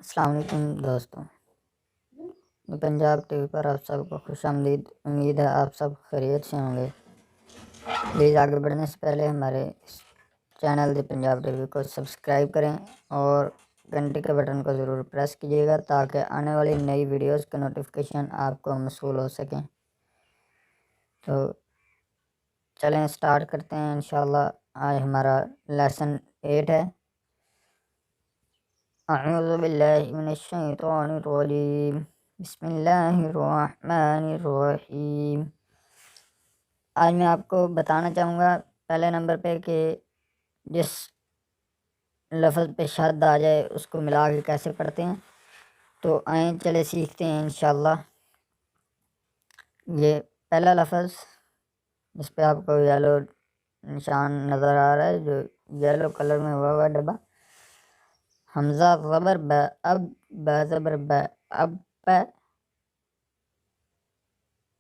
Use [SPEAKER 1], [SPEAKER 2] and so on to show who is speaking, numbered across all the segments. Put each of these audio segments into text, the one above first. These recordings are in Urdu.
[SPEAKER 1] السلام علیکم دوستوں، پنجاب ٹی وی پر آپ سب کو خوش آمدید۔ امید ہے آپ سب خیریت سے ہوں گے۔ پلیز آگے بڑھنے سے پہلے ہمارے چینل دی پنجاب ٹی وی کو سبسکرائب کریں اور گھنٹی کے بٹن کو ضرور پریس کیجیے گا تاکہ آنے والی نئی ویڈیوز کا نوٹیفیکیشن آپ کو موصول ہو سکیں۔ تو چلیں سٹارٹ کرتے ہیں انشاءاللہ۔ آج ہمارا لیسن 8 ہے۔ اعوذ باللہ من الشیطان الرجیم، بسم اللہ الرحمن الرحیم۔ آج میں آپ کو بتانا چاہوں گا پہلے نمبر پہ کہ جس لفظ پہ شد آ جائے اس کو ملا کے کیسے پڑھتے ہیں۔ تو آئیں چلے سیکھتے ہیں انشاءاللہ۔ یہ پہلا لفظ جس پہ آپ کو یلو نشان نظر آ رہا ہے، جو یلو کلر میں ہوا ڈبا، حمزہ زبر ب اب، ب زبر ب اب پ۔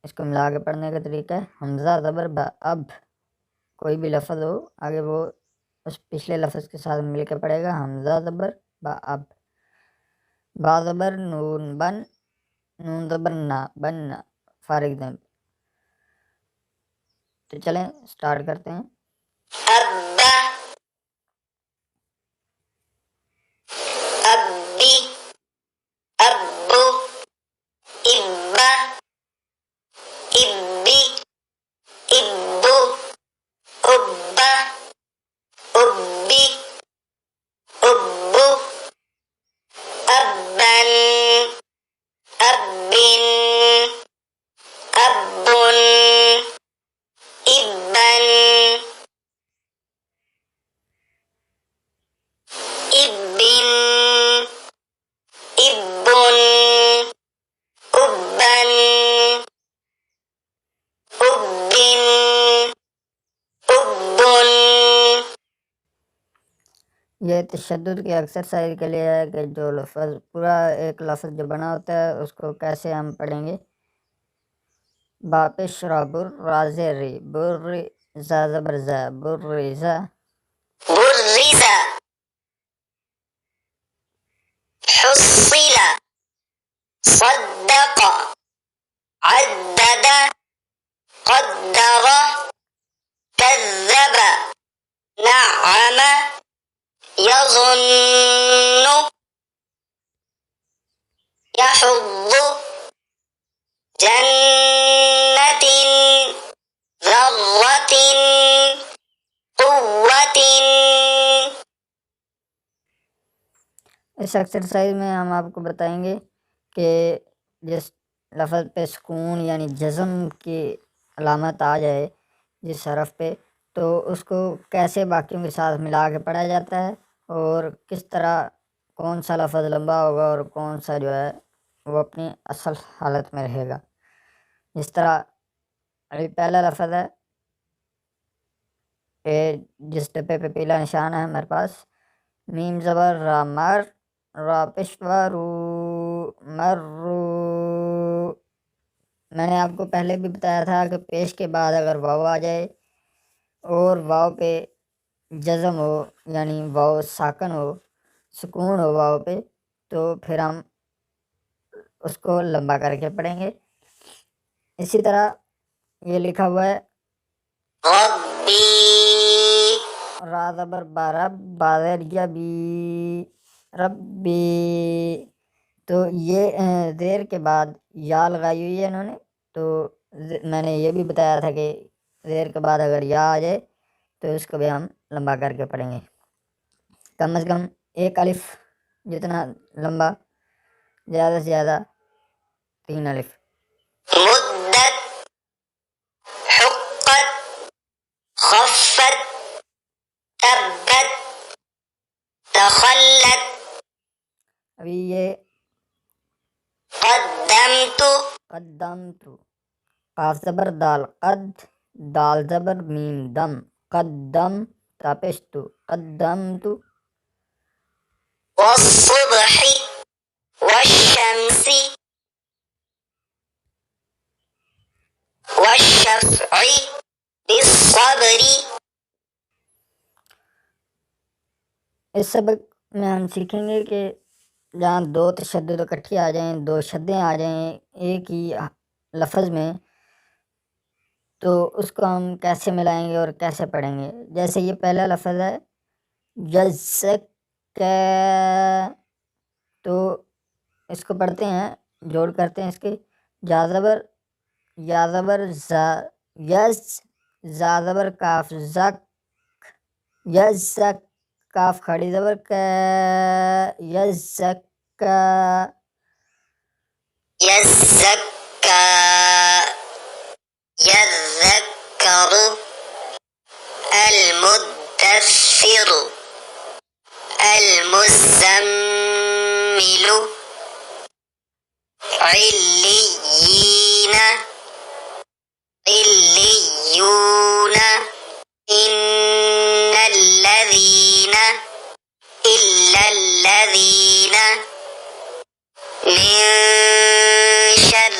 [SPEAKER 1] اس کو ملا کے پڑھنے کا طریقہ ہے حمزہ زبر ب اب، کوئی بھی لفظ ہو آگے وہ اس پچھلے لفظ کے ساتھ مل کے پڑھے گا، حمزہ زبر ب اب۔ با زبر نون بن، نون زبر نہ بن، فار ایگزامپل۔ تو چلیں سٹارٹ کرتے ہیں۔ ابا، ابی، ابو، ابا، ابی، ابو، ابا، ابی، ابو، ابن، ابن، ابن، ابن، ابن، ابن، ابن، ابن، ابن۔ یہ تشدد کی ایکسرسائز کے لیے ہے کہ جو لفظ پورا ایک لفظ جو بنا ہوتا ہے اس کو کیسے ہم پڑھیں گے۔ با پیش را بر راز ری بر زا زبر زا بریزا، بریزا، حصل، صدق، عدد، قدر، كذب، نعم، يظن، يحض، جنة، ذرة، قوة۔ اس ایکسرسائز میں ہم آپ کو بتائیں گے کہ جس لفظ پہ سکون یعنی جزم کی علامت آ جائے جس حرف پہ، تو اس کو کیسے باقیوں کے ساتھ ملا کے پڑھا جاتا ہے اور کس طرح کون سا لفظ لمبا ہوگا اور کون سا جو ہے وہ اپنی اصل حالت میں رہے گا۔ جس طرح ابھی پہلا لفظ ہے کہ جس ڈبے پہ پیلا نشان ہے ہمارے پاس، میم زبر را مر، را پیشوا رو، مرو۔ میں نے آپ کو پہلے بھی بتایا تھا کہ پیش کے بعد اگر واو آ جائے اور واو پہ جزم ہو یعنی واو ساکن ہو، سکون ہو واو پہ، تو پھر ہم اس کو لمبا کر کے پڑھیں گے۔ اسی طرح یہ لکھا ہوا ہے ربی، را زبر با رب، با زیر یا بی، ربی۔ تو یہ زیر کے بعد یا لگائی ہوئی ہے انہوں نے، تو میں نے یہ بھی بتایا تھا کہ زیر کے بعد اگر یا آ جائے تو اس کو بھی ہم لمبا کر کے پڑھیں گے، کم از کم ایک الف جتنا لمبا، زیادہ سے زیادہ 3 الف۔ مدت، حقت، خفت، تبت، تخلت۔ ابھی یہ قدمت، قدمت، قاف زبر دال قد، دال زبر میم دم، قدم، تاپشت، قدمت، والصبح، والشمس، والشفع، بالصبر۔ اس سبق میں ہم سیکھیں گے کہ جہاں دو تشدد اکٹھی آ جائیں، دو شدیں آ جائیں ایک ہی لفظ میں، تو اس کو ہم کیسے ملائیں گے اور کیسے پڑھیں گے؟ جیسے یہ پہلا لفظ ہے یزکا، تو اس کو پڑھتے ہیں، جوڑ کرتے ہیں اس کے، یا زبر زا، یز، زا زبر کاف، زک، یزک، کاف کھڑی زبر کا، یزکا، یزکا، یذکر، المدثر، المزمل، علیین، علیون، ان الذین، الا الذین، من شر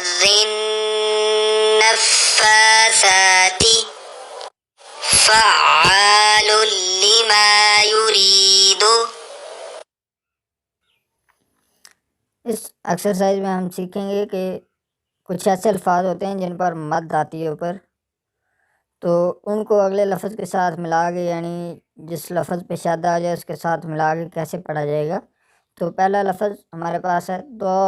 [SPEAKER 1] النفاثات، فعال لما يريد۔ اس ایکسرسائز میں ہم سیکھیں گے کہ کچھ ایسے الفاظ ہوتے ہیں جن پر مد آتی ہے اوپر، تو ان کو اگلے لفظ کے ساتھ ملا کے، یعنی جس لفظ پہ شد آ جائے اس کے ساتھ ملا کے کیسے پڑھا جائے گا۔ تو پہلا لفظ ہمارے پاس ہے ضالن،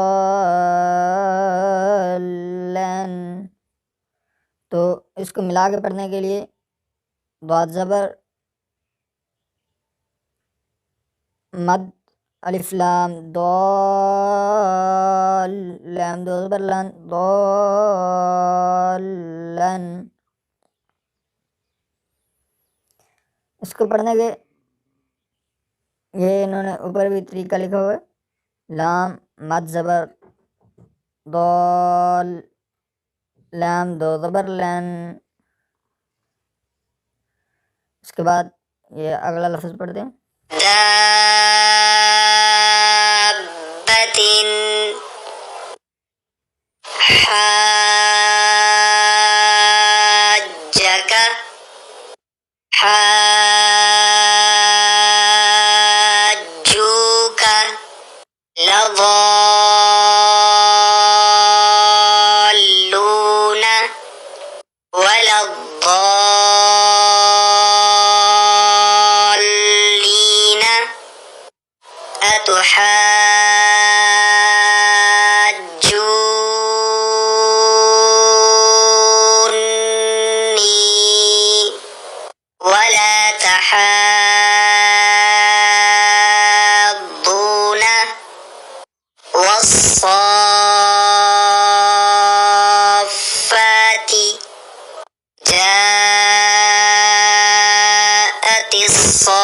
[SPEAKER 1] تو اس کو ملا کے پڑھنے کے لیے ضاد زبر مد، الف لام ضال، لام دو زبر لن، ضالن، اس کو پڑھنے کے یہ انہوں نے اوپر بھی طریقہ لکھا ہوا ہے، لام مد زبر ضال، لام دو زبر لن، اس کے بعد یہ اگلا لفظ پڑھتے ہیں، دابۃ، حاجک، حاجوک، لضالون، ولا الضالین، أتحاجوني ولا تحاضون، والصافات جاءت الصاخة،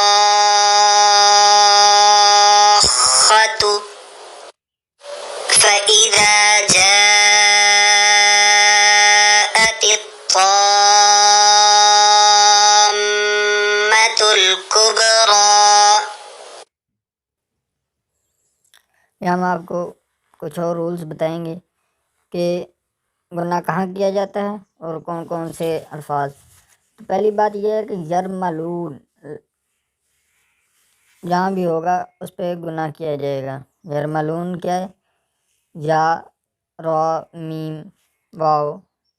[SPEAKER 1] فإذا جاءت الطامة الكبرى۔ یہاں ہم آپ کو کچھ اور رولز بتائیں گے کہ گناہ کہاں کیا جاتا ہے اور کون کون سے الفاظ۔ تو پہلی بات یہ ہے کہ یرملون، جہاں بھی ہوگا اس پہ گناہ کیا جائے گا۔ یرملون کیا ہے؟ یا، را، میم، واو،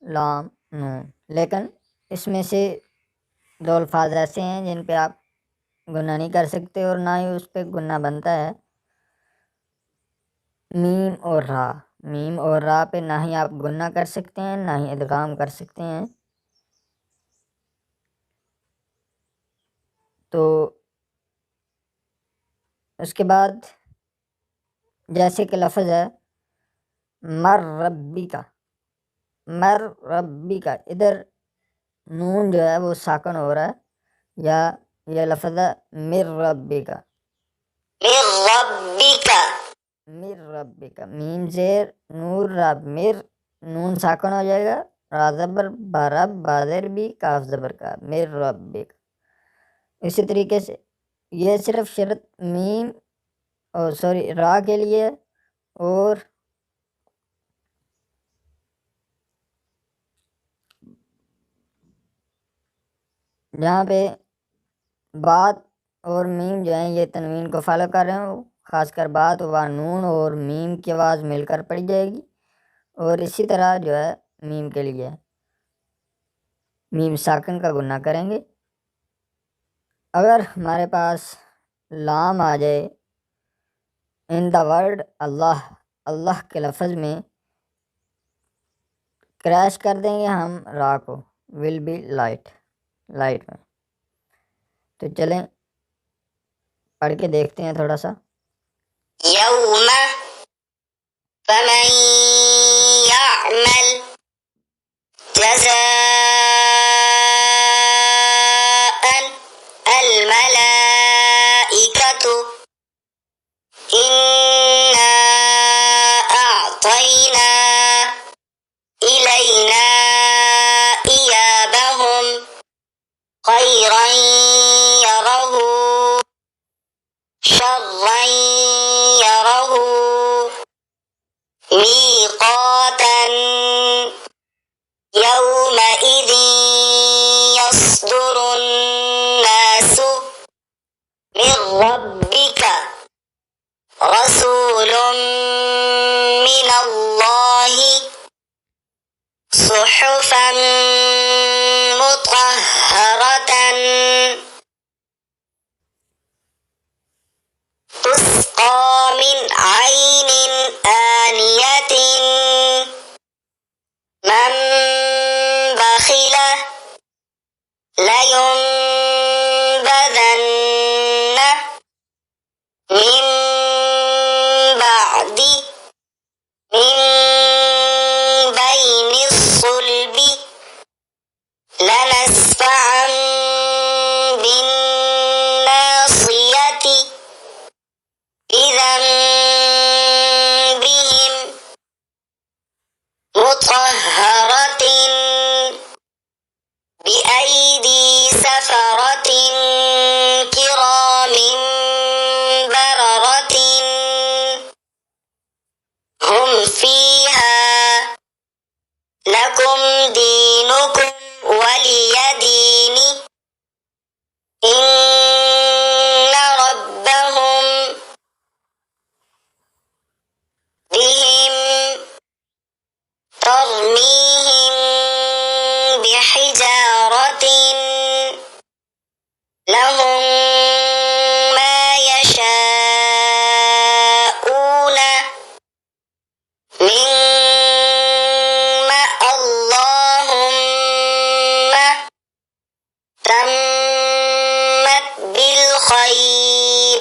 [SPEAKER 1] لام، نون، لیکن اس میں سے دو الفاظ ایسے ہیں جن پہ آپ گناہ نہیں کر سکتے اور نہ ہی اس پہ گناہ بنتا ہے، میم اور را۔ میم اور را پہ نہ ہی آپ گناہ کر سکتے ہیں نہ ہی ادغام کر سکتے ہیں۔ تو اس کے بعد جیسے کہ لفظ ہے مر ربی کا، مر ربی کا، ادھر نون جو ہے وہ ساکن ہو رہا ہے، یا یہ لفظ ہے مر ربی کا، مر ربی کا، مر ربی کا، میم زیر نور رب، مر، نون ساکن ہو جائے گا، را زبر برب، بازر بھی، کاف زبر کا، مر ربی کا۔ اسی طریقے سے یہ صرف شرط میم اور سوری را کے لیے، اور جہاں پہ بات اور میم جو ہیں یہ تنوین کو فالو کر رہے ہیں وہ خاص کر بات و نون اور میم کی آواز مل کر پڑھی جائے گی، اور اسی طرح جو ہے میم کے لیے میم ساکن کا گنہ کریں گے۔ اگر ہمارے پاس لام آ جائے ان دا ورڈ اللہ، اللہ کے لفظ میں، کریش کر دیں گے ہم را کو، ول بی لائٹ، لائٹ میں۔ تو چلیں پڑھ کے دیکھتے ہیں تھوڑا سا۔
[SPEAKER 2] یوم فمن یعمل جزاء الملائکۃ انا اعطینا الینا ایابہم خیرا یرہ شرا یرہ میقاتا یومئذ یصدر الناس من ربک رسول من اللہ صحفا مطہرة تسقى من عين آنية من بخل لينبذن من بعد من بين الصلب لنسفعا بالناصية إذا بهم مطهرة بأيدي سفرة كرام بررة هم فيها لكم دينكم ولي دين إن ربهم بهم ترميهم بحجارة لهم ما يشاءون من اللهم تمت بالخير۔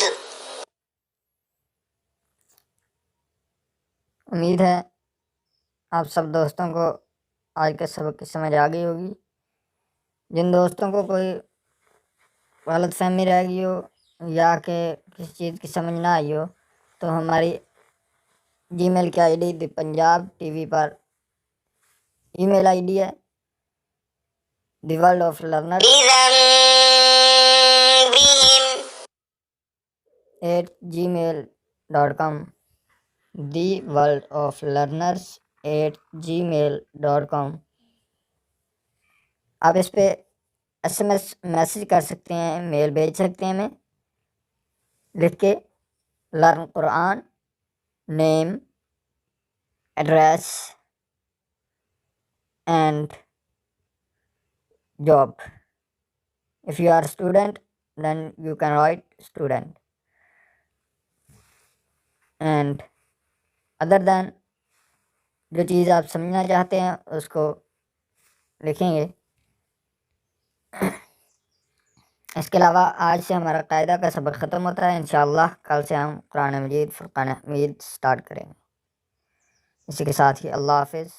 [SPEAKER 1] امید ہے آپ سب دوستوں کو آج کے سبق کی سمجھ آ گئی ہوگی۔ جن دوستوں کو کوئی غلط فہمی رہ گئی ہو یا کہ کسی چیز کی سمجھ نہ آئی ہو تو ہماری جی میل کی I D the Punjab T V پر ای میل آئی ڈی ہے، the world of learner @gmail.com، the world of learners @gmail.com۔ آپ اس پہ SMS میسج کر سکتے ہیں، میل بھیج سکتے ہیں ہمیں لکھ کے learn Quran, name, address and job. If you are a student, then you can write student. And other than جو چیز آپ سمجھنا چاہتے ہیں اس کو لکھیں گے۔ اس کے علاوہ آج سے ہمارا قاعدہ کا سبق ختم ہوتا ہے، انشاءاللہ کل سے ہم قرآن مجید، فرقان حمید سٹارٹ کریں گے۔ اسی کے ساتھ ہی اللہ حافظ۔